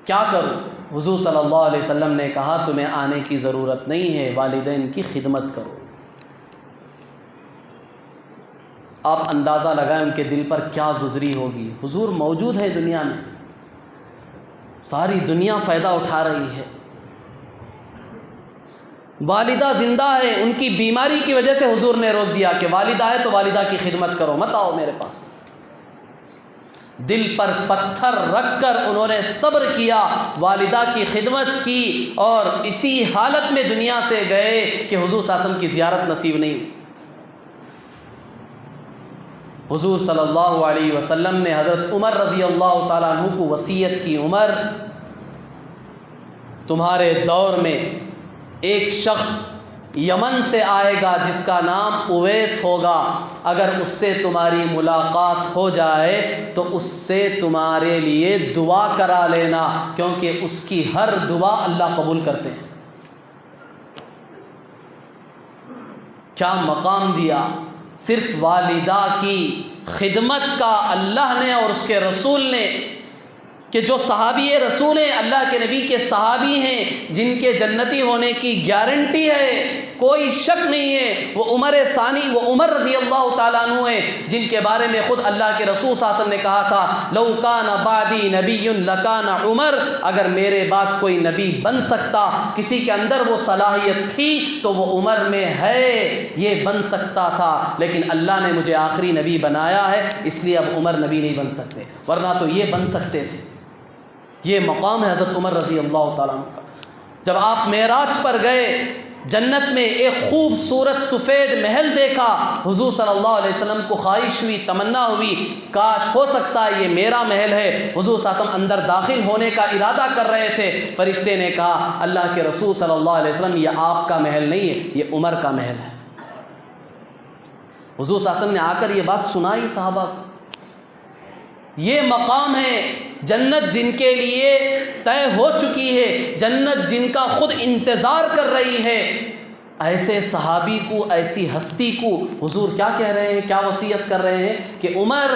کیا کروں؟ حضور صلی اللہ علیہ وسلم نے کہا تمہیں آنے کی ضرورت نہیں ہے، والدین کی خدمت کرو۔ آپ اندازہ لگائیں ان کے دل پر کیا گزری ہوگی۔ حضور موجود ہے دنیا میں، ساری دنیا فائدہ اٹھا رہی ہے، والدہ زندہ ہے، ان کی بیماری کی وجہ سے حضور نے روک دیا کہ والدہ ہے تو والدہ کی خدمت کرو، مت آؤ میرے پاس۔ دل پر پتھر رکھ کر انہوں نے صبر کیا، والدہ کی خدمت کی، اور اسی حالت میں دنیا سے گئے کہ حضور صلی اللہ علیہ وسلم کی زیارت نصیب نہیں۔ حضور صلی اللہ علیہ وسلم نے حضرت عمر رضی اللہ تعالیٰ عنہ کو وصیت کی، عمر تمہارے دور میں ایک شخص یمن سے آئے گا جس کا نام اویس ہوگا، اگر اس سے تمہاری ملاقات ہو جائے تو اس سے تمہارے لیے دعا کرا لینا، کیونکہ اس کی ہر دعا اللہ قبول کرتے ہیں۔ کیا مقام دیا، صرف والدہ کی خدمت کا اللہ نے اور اس کے رسول نے، کہ جو صحابی رسول ہیں، اللہ کے نبی کے صحابی ہیں، جن کے جنتی ہونے کی گارنٹی ہے، کوئی شک نہیں ہے، وہ عمر ثانی، وہ عمر رضی اللہ تعالیٰ عنہ ہیں، جن کے بارے میں خود اللہ کے رسول صلی اللہ علیہ وسلم نے کہا تھا، لو کان بعدی نبی لکان عمر، اگر میرے بعد کوئی نبی بن سکتا، کسی کے اندر وہ صلاحیت تھی تو وہ عمر میں ہے، یہ بن سکتا تھا، لیکن اللہ نے مجھے آخری نبی بنایا ہے، اس لیے اب عمر نبی نہیں بن سکتے، ورنہ تو یہ بن سکتے تھے۔ یہ مقام ہے حضرت عمر رضی اللہ تعالیٰ عنہ کا۔ جب آپ معراج پر گئے، جنت میں ایک خوبصورت سفید محل دیکھا، حضور صلی اللہ علیہ وسلم کو خواہش ہوئی، تمنا ہوئی، کاش ہو سکتا ہے یہ میرا محل ہے۔ حضور صلی اللہ علیہ وسلم اندر داخل ہونے کا ارادہ کر رہے تھے، فرشتے نے کہا اللہ کے رسول صلی اللہ علیہ وسلم یہ آپ کا محل نہیں ہے، یہ عمر کا محل ہے۔ حضور صلی اللہ علیہ وسلم نے آ کر یہ بات سنائی صحابہ کو۔ یہ مقام ہے، جنت جن کے لیے طے ہو چکی ہے، جنت جن کا خود انتظار کر رہی ہے، ایسے صحابی کو، ایسی ہستی کو حضور کیا کہہ رہے ہیں، کیا وصیت کر رہے ہیں کہ عمر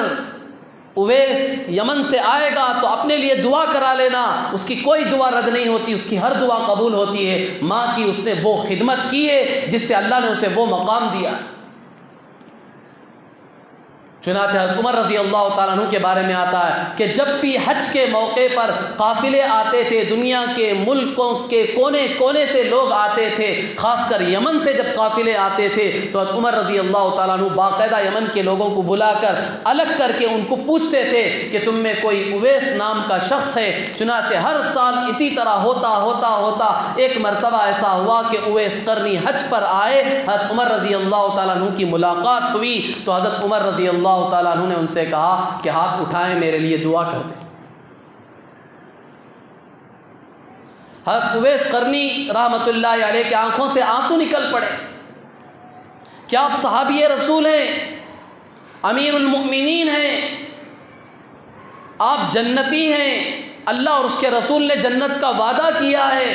اویس یمن سے آئے گا تو اپنے لیے دعا کرا لینا، اس کی کوئی دعا رد نہیں ہوتی، اس کی ہر دعا قبول ہوتی ہے۔ ماں کی اس نے وہ خدمت کی ہے جس سے اللہ نے اسے وہ مقام دیا۔ چنانچہ حضرت عمر رضی اللہ تعالیٰ عنہ کے بارے میں آتا ہے کہ جب بھی حج کے موقع پر قافلے آتے تھے، دنیا کے ملکوں کے کونے کونے سے لوگ آتے تھے، خاص کر یمن سے جب قافلے آتے تھے تو حضرت عمر رضی اللہ تعالیٰ عنہ باقاعدہ یمن کے لوگوں کو بلا کر الگ کر کے ان کو پوچھتے تھے کہ تم میں کوئی اویس نام کا شخص ہے۔ چنانچہ ہر سال اسی طرح ہوتا ایک مرتبہ ایسا ہوا کہ اویس قرنی حج پر آئے، حضرت عمر رضی اللہ تعالیٰ عنہ کی ملاقات ہوئی تو حضرت عمر رضی اللہ تعالیٰ عنہ نے ان سے کہا کہ ہاتھ اٹھائیں، میرے لیے دعا کر دیں۔ حضرت اویس قرنی رحمۃ اللہ علیہ کی آنکھوں سے آنسو نکل پڑے۔ کیا آپ صحابی رسول ہیں، امیر المؤمنین ہیں، آپ جنتی ہیں، اللہ اور اس کے رسول نے جنت کا وعدہ کیا ہے،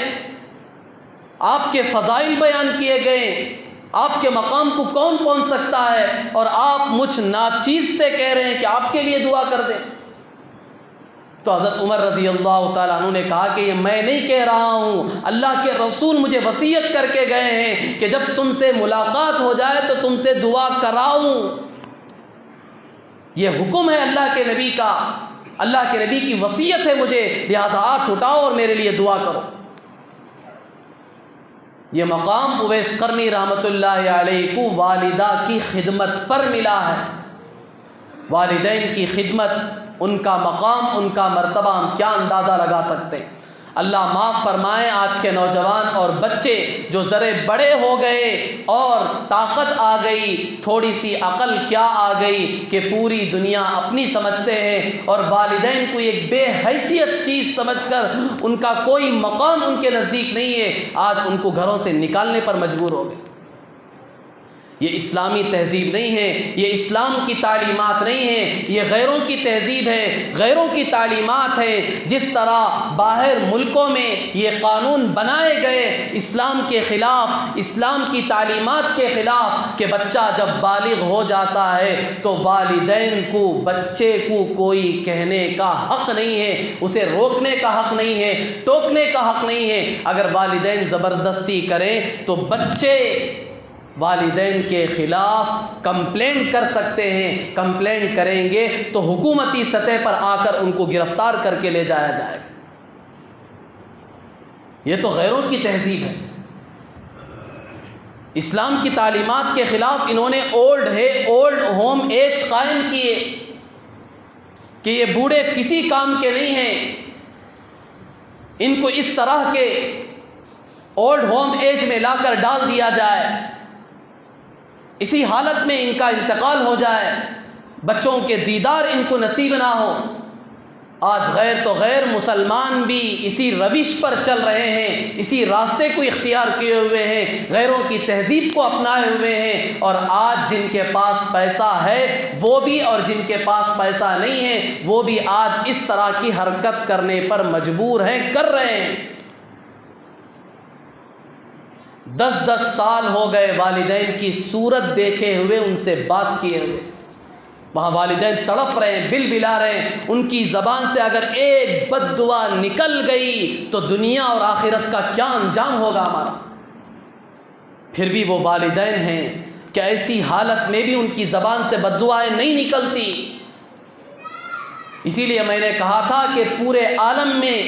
آپ کے فضائل بیان کیے گئے، آپ کے مقام کو کون پہنچ سکتا ہے، اور آپ مجھ ناچیز سے کہہ رہے ہیں کہ آپ کے لیے دعا کر دیں۔ تو حضرت عمر رضی اللہ تعالیٰ عنہ نے کہا کہ یہ میں نہیں کہہ رہا ہوں، اللہ کے رسول مجھے وصیت کر کے گئے ہیں کہ جب تم سے ملاقات ہو جائے تو تم سے دعا کراؤں۔ یہ حکم ہے اللہ کے نبی کا، اللہ کے نبی کی وصیت ہے مجھے، لہذا ہاتھ اٹھاؤ اور میرے لیے دعا کرو۔ یہ مقام اویس قرنی رحمۃ اللہ علیہ کو والدہ کی خدمت پر ملا ہے۔ والدین کی خدمت، ان کا مقام، ان کا مرتبہ ہم کیا اندازہ لگا سکتے ہیں۔ اللہ معاف فرمائے آج کے نوجوان اور بچے جو ذرے بڑے ہو گئے اور طاقت آ گئی، تھوڑی سی عقل کیا آ گئی کہ پوری دنیا اپنی سمجھتے ہیں اور والدین کو ایک بے حیثیت چیز سمجھ کر ان کا کوئی مقام ان کے نزدیک نہیں ہے، آج ان کو گھروں سے نکالنے پر مجبور ہو گئے۔ یہ اسلامی تہذیب نہیں ہے، یہ اسلام کی تعلیمات نہیں ہے، یہ غیروں کی تہذیب ہے، غیروں کی تعلیمات ہے۔ جس طرح باہر ملکوں میں یہ قانون بنائے گئے اسلام کے خلاف، اسلام کی تعلیمات کے خلاف کہ بچہ جب بالغ ہو جاتا ہے تو والدین کو بچے کو کوئی کہنے کا حق نہیں ہے، اسے روکنے کا حق نہیں ہے، ٹوکنے کا حق نہیں ہے۔ اگر والدین زبردستی کریں تو بچے والدین کے خلاف کمپلینٹ کر سکتے ہیں، کمپلینٹ کریں گے تو حکومتی سطح پر آ کر ان کو گرفتار کر کے لے جایا جائے گا۔ یہ تو غیروں کی تہذیب ہے۔ اسلام کی تعلیمات کے خلاف انہوں نے اولڈ ہوم ایج قائم کیے کہ یہ بوڑھے کسی کام کے نہیں ہیں، ان کو اس طرح کے اولڈ ہوم ایج میں لا کر ڈال دیا جائے، اسی حالت میں ان کا انتقال ہو جائے، بچوں کے دیدار ان کو نصیب نہ ہو۔ آج غیر تو غیر مسلمان بھی اسی روش پر چل رہے ہیں، اسی راستے کو اختیار کیے ہوئے ہیں، غیروں کی تہذیب کو اپنائے ہوئے ہیں، اور آج جن کے پاس پیسہ ہے وہ بھی اور جن کے پاس پیسہ نہیں ہے وہ بھی آج اس طرح کی حرکت کرنے پر مجبور ہیں، کر رہے ہیں۔ 10 سال ہو گئے والدین کی صورت دیکھے ہوئے، ان سے بات کیے ہوئے، وہاں والدین تڑپ رہے ہیں، بل بلا رہے ہیں، ان کی زبان سے اگر ایک بد دعا نکل گئی تو دنیا اور آخرت کا کیا انجام ہوگا ہمارا۔ پھر بھی وہ والدین ہیں کہ ایسی حالت میں بھی ان کی زبان سے بد دعائیں نہیں نکلتی۔ اسی لیے میں نے کہا تھا کہ پورے عالم میں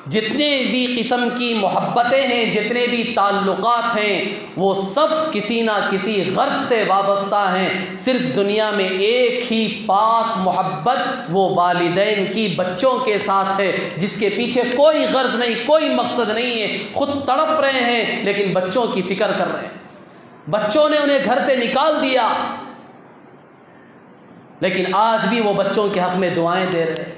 جتنے بھی قسم کی محبتیں ہیں، جتنے بھی تعلقات ہیں، وہ سب کسی نہ کسی غرض سے وابستہ ہیں۔ صرف دنیا میں ایک ہی پاک محبت وہ والدین کی بچوں کے ساتھ ہے، جس کے پیچھے کوئی غرض نہیں، کوئی مقصد نہیں ہے، خود تڑپ رہے ہیں لیکن بچوں کی فکر کر رہے ہیں۔ بچوں نے انہیں گھر سے نکال دیا لیکن آج بھی وہ بچوں کے حق میں دعائیں دے رہے ہیں،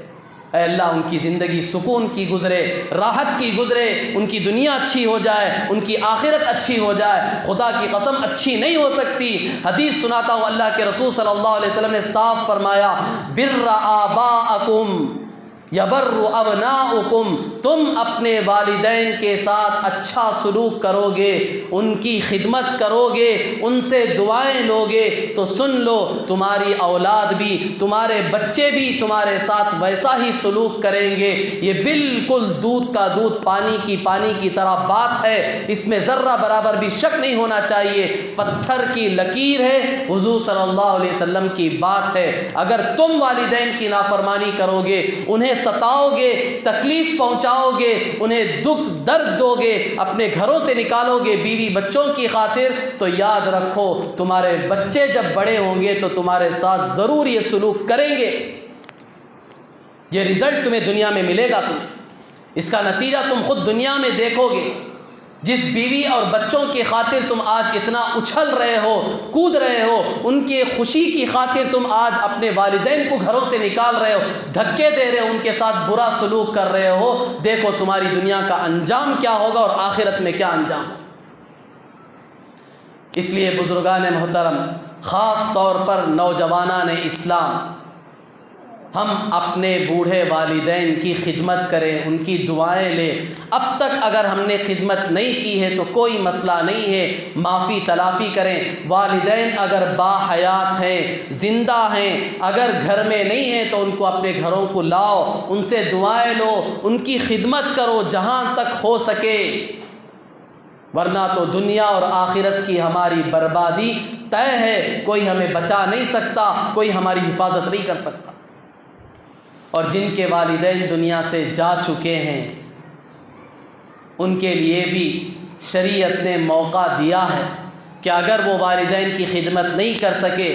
اے اللہ ان کی زندگی سکون کی گزرے، راحت کی گزرے، ان کی دنیا اچھی ہو جائے، ان کی آخرت اچھی ہو جائے۔ خدا کی قسم اچھی نہیں ہو سکتی۔ حدیث سناتا ہوں، اللہ کے رسول صلی اللہ علیہ وسلم نے صاف فرمایا، بر آباءکم یبر ابناؤکم، تم اپنے والدین کے ساتھ اچھا سلوک کرو گے، ان کی خدمت کرو گے، ان سے دعائیں لو گے تو سن لو تمہاری اولاد بھی، تمہارے بچے بھی تمہارے ساتھ ویسا ہی سلوک کریں گے۔ یہ بالکل دودھ کا دودھ، پانی کی طرح بات ہے، اس میں ذرہ برابر بھی شک نہیں ہونا چاہیے۔ پتھر کی لکیر ہے، حضور صلی اللہ علیہ وسلم کی بات ہے۔ اگر تم والدین کی نافرمانی کرو گے، انہیں ستاؤ گے، تکلیف پہنچاؤ گے، انہیں دکھ درد دو گے، اپنے گھروں سے نکالو گے بیوی بچوں کی خاطر، تو یاد رکھو تمہارے بچے جب بڑے ہوں گے تو تمہارے ساتھ ضرور یہ سلوک کریں گے۔ یہ رزلٹ تمہیں دنیا میں ملے گا، تمہیں اس کا نتیجہ تم خود دنیا میں دیکھو گے۔ جس بیوی اور بچوں کی خاطر تم آج اتنا اچھل رہے ہو، کود رہے ہو، ان کی خوشی کی خاطر تم آج اپنے والدین کو گھروں سے نکال رہے ہو، دھکے دے رہے ہو، ان کے ساتھ برا سلوک کر رہے ہو، دیکھو تمہاری دنیا کا انجام کیا ہوگا اور آخرت میں کیا انجام ہوگا۔ اس لیے بزرگان محترم، خاص طور پر نوجوانان اسلام، ہم اپنے بوڑھے والدین کی خدمت کریں، ان کی دعائیں لیں۔ اب تک اگر ہم نے خدمت نہیں کی ہے تو کوئی مسئلہ نہیں ہے، معافی تلافی کریں۔ والدین اگر باحیات ہیں، زندہ ہیں، اگر گھر میں نہیں ہیں تو ان کو اپنے گھروں کو لاؤ، ان سے دعائیں لو، ان کی خدمت کرو جہاں تک ہو سکے، ورنہ تو دنیا اور آخرت کی ہماری بربادی طے ہے۔ کوئی ہمیں بچا نہیں سکتا، کوئی ہماری حفاظت نہیں کر سکتا۔ اور جن کے والدین دنیا سے جا چکے ہیں ان کے لیے بھی شریعت نے موقع دیا ہے کہ اگر وہ والدین کی خدمت نہیں کر سکے،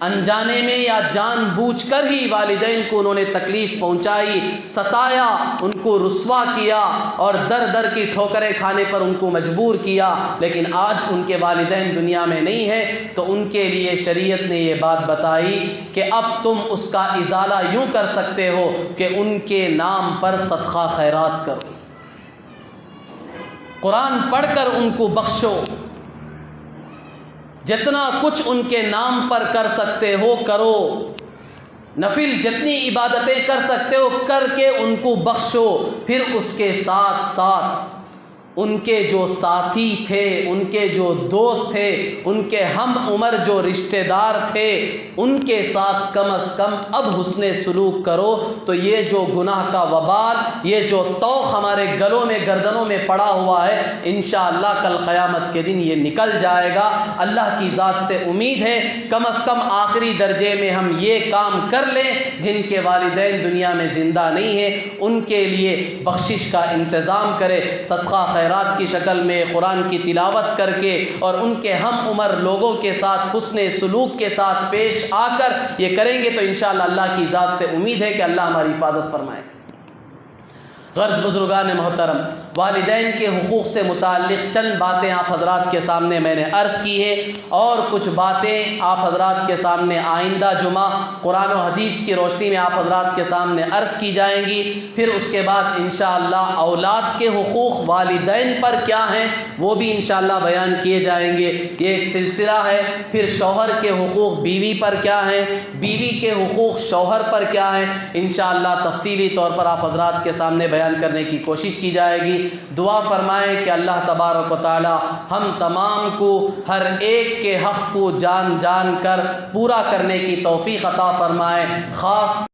انجانے میں یا جان بوجھ کر ہی والدین کو انہوں نے تکلیف پہنچائی، ستایا، ان کو رسوا کیا اور در در کی ٹھوکریں کھانے پر ان کو مجبور کیا، لیکن آج ان کے والدین دنیا میں نہیں ہیں، تو ان کے لیے شریعت نے یہ بات بتائی کہ اب تم اس کا ازالہ یوں کر سکتے ہو کہ ان کے نام پر صدقہ خیرات کرو، قرآن پڑھ کر ان کو بخشو، جتنا کچھ ان کے نام پر کر سکتے ہو کرو، نفل جتنی عبادتیں کر سکتے ہو کر کے ان کو بخشو۔ پھر اس کے ساتھ ساتھ ان کے جو ساتھی تھے، ان کے جو دوست تھے، ان کے ہم عمر جو رشتہ دار تھے، ان کے ساتھ کم از کم اب حسن سلوک کرو، تو یہ جو گناہ کا وبال، یہ جو طوق ہمارے گلوں میں گردنوں میں پڑا ہوا ہے، انشاءاللہ کل قیامت کے دن یہ نکل جائے گا۔ اللہ کی ذات سے امید ہے کم از کم آخری درجے میں ہم یہ کام کر لیں، جن کے والدین دنیا میں زندہ نہیں ہیں ان کے لیے بخشش کا انتظام کرے، صدقہ خیرات کی شکل میں قرآن کی تلاوت کر کے، اور ان کے ہم عمر لوگوں کے ساتھ حسن سلوک کے ساتھ پیش آ کر یہ کریں گے تو انشاءاللہ اللہ کی ذات سے امید ہے کہ اللہ ہماری حفاظت فرمائے۔ غرض بزرگان محترم، والدین کے حقوق سے متعلق چند باتیں آپ حضرات کے سامنے میں نے عرض کی ہے، اور کچھ باتیں آپ حضرات کے سامنے آئندہ جمعہ قرآن و حدیث کی روشنی میں آپ حضرات کے سامنے عرض کی جائیں گی۔ پھر اس کے بعد انشاءاللہ اولاد کے حقوق والدین پر کیا ہیں وہ بھی انشاءاللہ بیان کیے جائیں گے، یہ ایک سلسلہ ہے۔ پھر شوہر کے حقوق بیوی پر کیا ہیں، بیوی کے حقوق شوہر پر کیا ہیں، انشاءاللہ تفصیلی طور پر آپ حضرات کے سامنے بیان کرنے کی کوشش کی جائے گی۔ دعا فرمائیں کہ اللہ تبارک و تعالی ہم تمام کو ہر ایک کے حق کو جان جان کر پورا کرنے کی توفیق عطا فرمائے۔ خاص